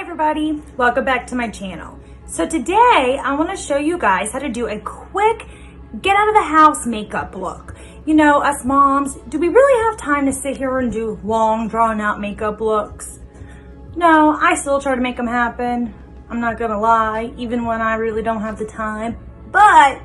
Hi everybody, welcome back to my channel. So today I want to show you guys how to do a quick get out of the house makeup look. You know, us moms, do we really have time to sit here and do long drawn out makeup looks? No, I still try to make them happen. I'm not gonna lie, even when I really don't have the time. But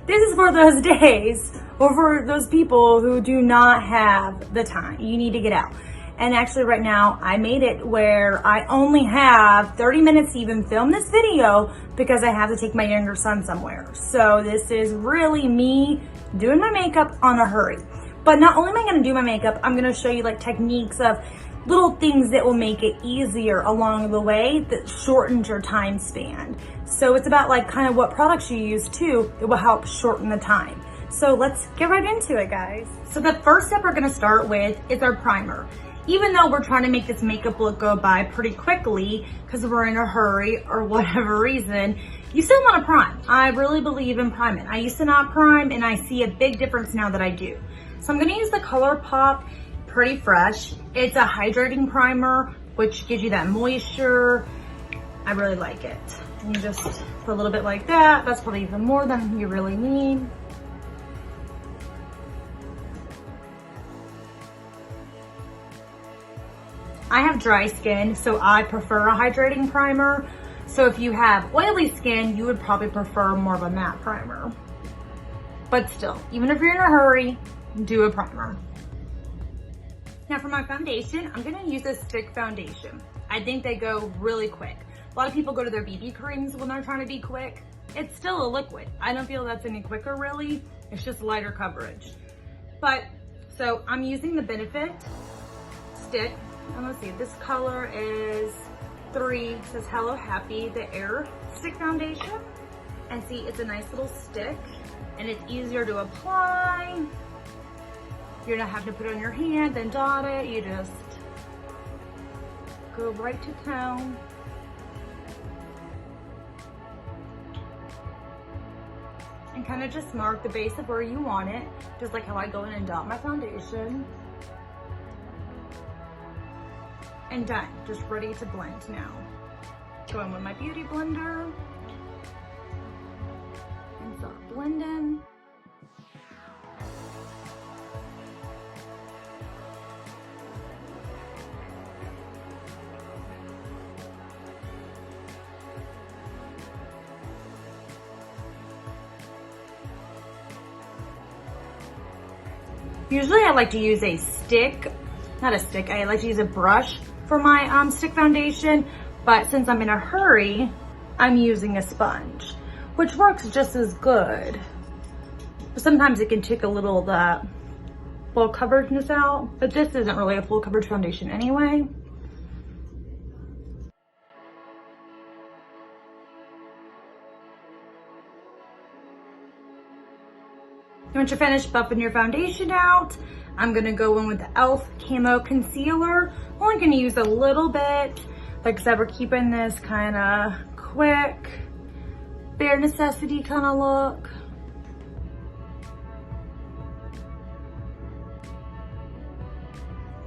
this is for those days or for those people who do not have the time. You need to get out. And actually right now I made it where I only have 30 minutes to even film this video because I have to take my younger son somewhere. So this is really me doing my makeup on a hurry. But not only am I gonna do my makeup, I'm gonna show you like techniques of little things that will make it easier along the way that shortens your time span. So it's about like kind of what products you use too that will help shorten the time. So let's get right into it, guys. So the first step we're gonna start with is our primer. Even though we're trying to make this makeup look go by pretty quickly because we're in a hurry or whatever reason, you still want to prime. I really believe in priming. I used to not prime and I see a big difference now that I do. So I'm going to use the ColourPop Pretty Fresh. It's a hydrating primer, which gives you that moisture. I really like it. And you just put a little bit like that. That's probably even more than you really need. I have dry skin, so I prefer a hydrating primer. So if you have oily skin, you would probably prefer more of a matte primer. But still, even if you're in a hurry, do a primer. Now for my foundation, I'm gonna use a stick foundation. I think they go really quick. A lot of people go to their BB creams when they're trying to be quick. It's still a liquid. I don't feel that's any quicker really. It's just lighter coverage. But, so I'm using the Benefit stick. And let's see, this color is 3, it says Hello Happy, the Air Stick Foundation. And see, it's a nice little stick and it's easier to apply. You're not having to put it on your hand, then dot it. You just go right to town. And kind of just mark the base of where you want it, just like how I go in and dot my foundation. And done, just ready to blend now. Go in with my beauty blender and start blending. Usually I like to use a stick, not a stick, I like to use a brush for my stick foundation, but since I'm in a hurry, I'm using a sponge, which works just as good. But sometimes it can take a little of that full coverageness out, but this isn't really a full coverage foundation anyway. Once you're finished buffing your foundation out, I'm gonna go in with the e.l.f. Camo Concealer. I'm only gonna use a little bit. Like I said, we're keeping this kind of quick, bare necessity kind of look.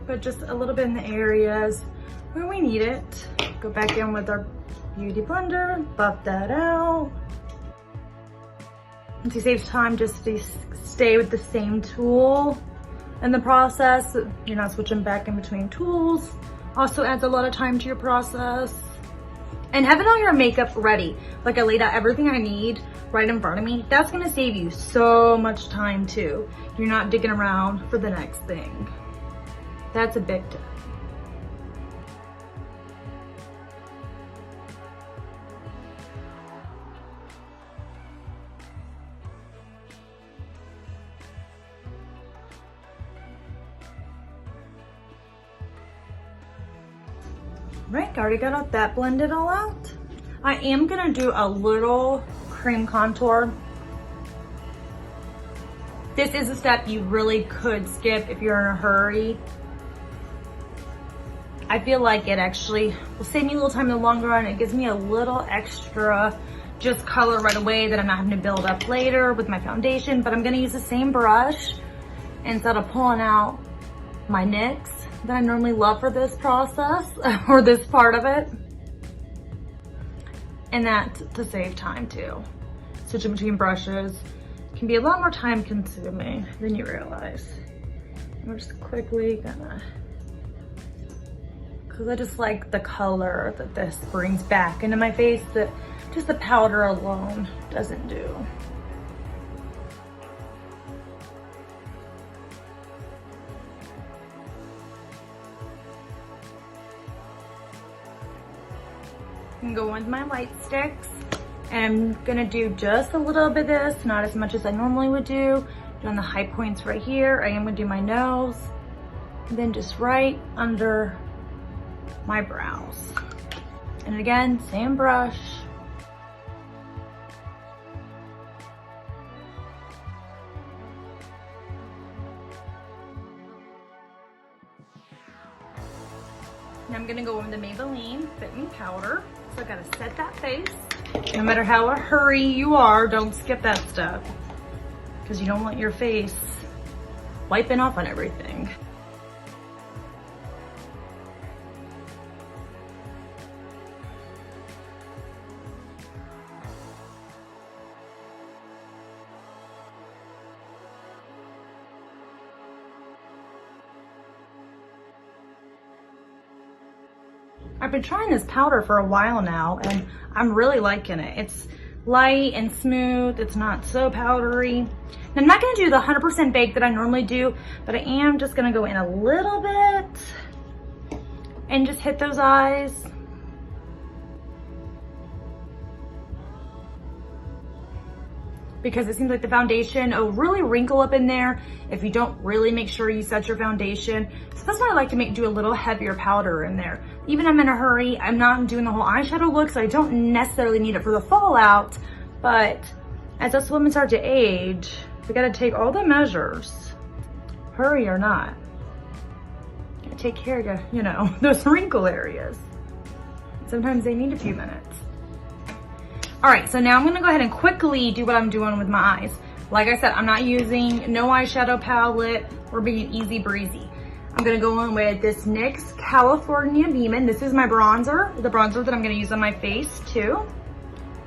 But just a little bit in the areas where we need it. Go back in with our beauty blender, buff that out. And to save time, just to stay with the same tool in the process. You're not switching back in between tools. Also adds a lot of time to your process. And having all your makeup ready, like I laid out everything I need right in front of me, that's gonna save you so much time too. You're not digging around for the next thing. That's a big tip. Right, already got that blended all out. I am gonna do a little cream contour. This is a step you really could skip if you're in a hurry. I feel like it actually will save me a little time in the long run. It gives me a little extra just color right away that I'm not having to build up later with my foundation, but I'm gonna use the same brush instead of pulling out my Nyx that I normally love for this process or this part of it. And that's to save time too. Switching between brushes can be a lot more time consuming than you realize. We're just quickly gonna, cause I just like the color that this brings back into my face that just the powder alone doesn't do. I'm going with my light sticks, and I'm gonna do just a little bit of this, not as much as I normally would do. On the high points right here, I am gonna do my nose, and then just right under my brows. And again, same brush. Now I'm gonna go in the Maybelline Fit Me Powder. So I gotta set that face. No matter how hurry you are, don't skip that step, because you don't want your face wiping off on everything. I've been trying this powder for a while now, and I'm really liking it. It's light and smooth. It's not so powdery. And I'm not gonna do the 100% bake that I normally do, but I am just gonna go in a little bit and just hit those eyes. Because it seems like the foundation will really wrinkle up in there if you don't really make sure you set your foundation. So that's why I like to do a little heavier powder in there. Even I'm in a hurry, I'm not doing the whole eyeshadow look, so I don't necessarily need it for the fallout. But as us women start to age, we gotta take all the measures, hurry or not. Gotta take care of, you know, those wrinkle areas. Sometimes they need a few minutes. All right, so now I'm gonna go ahead and quickly do what I'm doing with my eyes. Like I said, I'm not using no eyeshadow palette. We're being easy breezy. I'm gonna go in with this NYX California Beamin. This is my bronzer, the bronzer that I'm gonna use on my face too.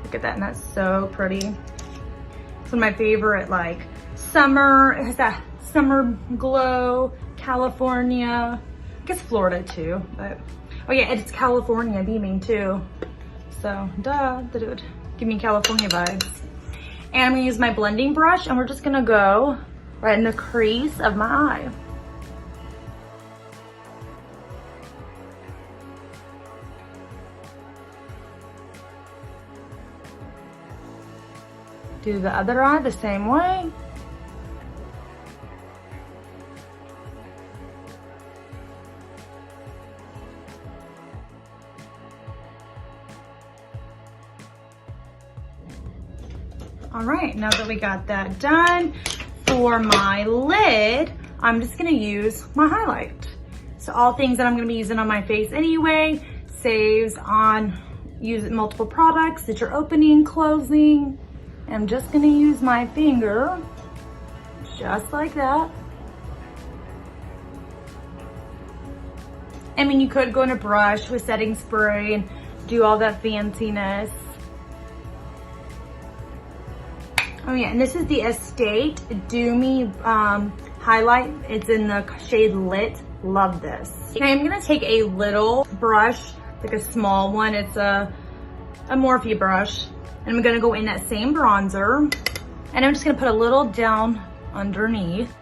Look at that, and that's so pretty. It's one of my favorite, like, summer, it has that summer glow, California. I guess Florida too, but, oh yeah, it's California beaming too. So, duh, dude. Give me California vibes. And I'm gonna use my blending brush, and we're just gonna go right in the crease of my eye. Do the other eye the same way. All right, now that we got that done, for my lid, I'm just gonna use my highlight. So all things that I'm gonna be using on my face anyway, saves on using multiple products that you're opening, closing. I'm just gonna use my finger, just like that. I mean, you could go in a brush with setting spray and do all that fanciness. Oh yeah, and this is the Estate Do Me highlight. It's in the shade Lit. Love this. Okay, I'm gonna take a little brush, like a small one. It's a Morphe brush. And I'm gonna go in that same bronzer. And I'm just gonna put a little down underneath.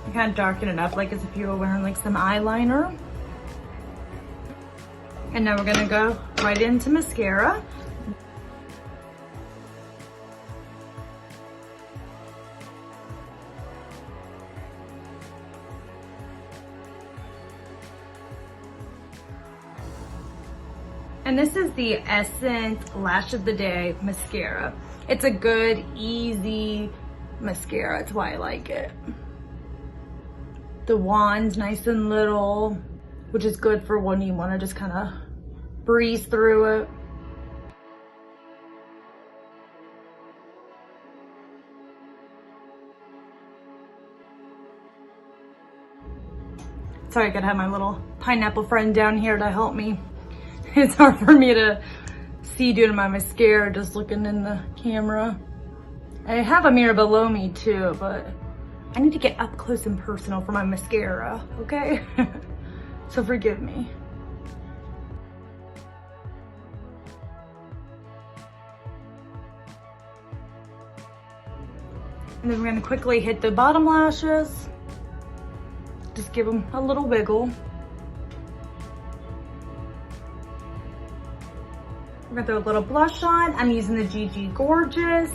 And kind of darken it up like as if you were wearing like some eyeliner. And now we're gonna go right into mascara. And this is the Essence Lash of the Day mascara. It's a good, easy mascara. That's why I like it. The wand's nice and little, which is good for when you want to just kind of breeze through it. Sorry, I gotta have my little pineapple friend down here to help me. It's hard for me to see due to my mascara just looking in the camera. I have a mirror below me too, but I need to get up close and personal for my mascara, okay? So forgive me. And then we're gonna quickly hit the bottom lashes. Just give them a little wiggle. We're gonna throw a little blush on. I'm using the Gigi Gorgeous.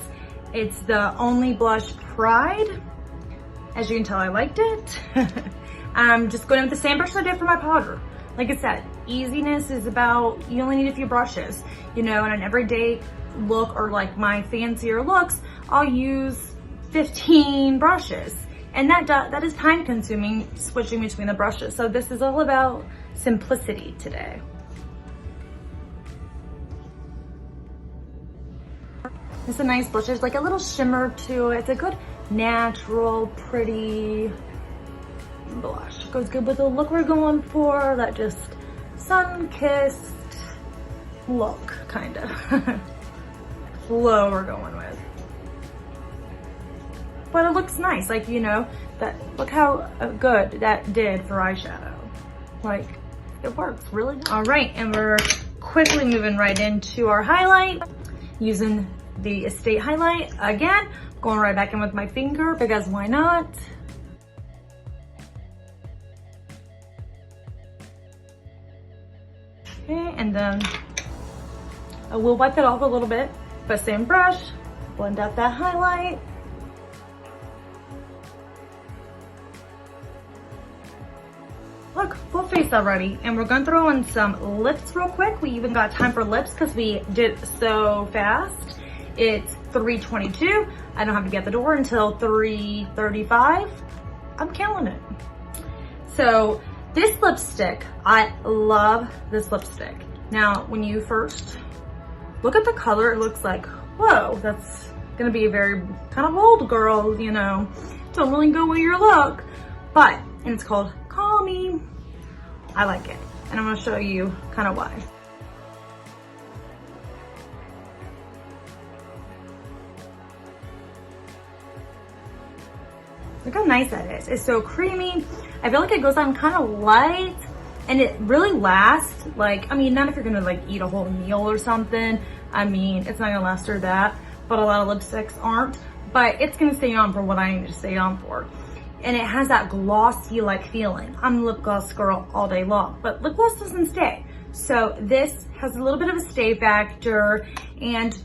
It's the only blush Pride. As you can tell, I liked it. I'm just going with the same brush I did for my powder. Like I said, easiness is about, you only need a few brushes. You know, in an everyday look or like my fancier looks, I'll use 15 brushes. And that is time consuming switching between the brushes. So this is all about simplicity today. It's a nice blush. There's like a little shimmer to it. It's a good, natural, pretty blush. Goes good with the look we're going for. That just sun-kissed look, kind of. Flow we're going with. But it looks nice. Like, you know, look how good that did for eyeshadow. Like, it works, really. All right, and we're quickly moving right into our highlight. Using the Estate highlight again, going right back in with my finger because why not? Okay, and then I will wipe it off a little bit, but same brush, blend out that highlight. Look, full face already. And we're gonna throw in some lips real quick. We even got time for lips because we did it so fast. It's 3:22. I don't have to be at the door until 3:35. I'm killing it. So this lipstick, I love this lipstick. Now, when you first look at the color, it looks like, whoa, that's gonna be a very kind of bold girl, you know. Don't really go with your look. But, and it's called Call Me. I like it. And I'm gonna show you kind of why. Look how nice that is. It's so creamy. I feel like it goes on kind of light and it really lasts. Like, I mean, not if you're gonna like eat a whole meal or something. I mean, it's not gonna last through that, but a lot of lipsticks aren't. But it's gonna stay on for what I need to stay on for. And it has that glossy like feeling. I'm a lip gloss girl all day long, but lip gloss doesn't stay. So this has a little bit of a stay factor and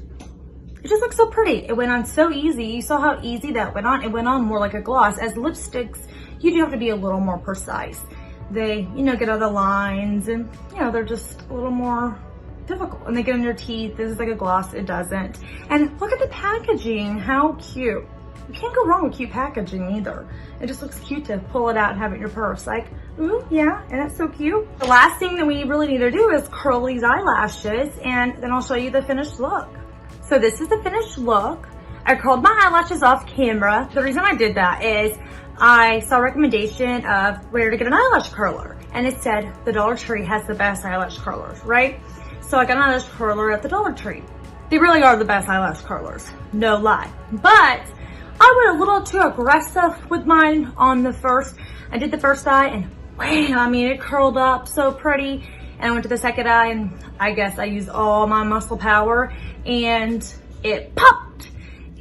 it just looks so pretty. It went on so easy. You saw how easy that went on. It went on more like a gloss. As lipsticks, you do have to be a little more precise. They, you know, get other lines and, you know, they're just a little more difficult. And they get in your teeth. This is like a gloss. It doesn't. And look at the packaging. How cute. You can't go wrong with cute packaging either. It just looks cute to pull it out and have it in your purse. Like, ooh, yeah, and that's so cute. The last thing that we really need to do is curl these eyelashes and then I'll show you the finished look. So this is the finished look. I curled my eyelashes off camera. The reason I did that is I saw a recommendation of where to get an eyelash curler. And it said the Dollar Tree has the best eyelash curlers, right? So I got an eyelash curler at the Dollar Tree. They really are the best eyelash curlers, no lie. But I went a little too aggressive with mine on the first. I did the first eye and wham, I mean, it curled up so pretty. And I went to the second eye and I guess I used all my muscle power and it popped.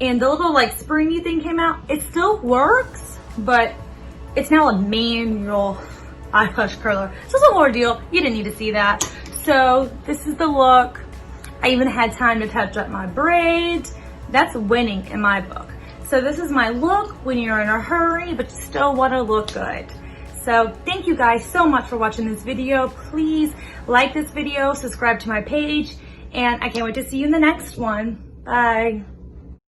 And the little like springy thing came out. It still works, but it's now a manual eyelash curler. So it's a little ordeal. You didn't need to see that. So this is the look. I even had time to touch up my braids. That's winning in my book. So this is my look when you're in a hurry, but you still want to look good. So thank you guys so much for watching this video. Please like this video, subscribe to my page, and I can't wait to see you in the next one. Bye.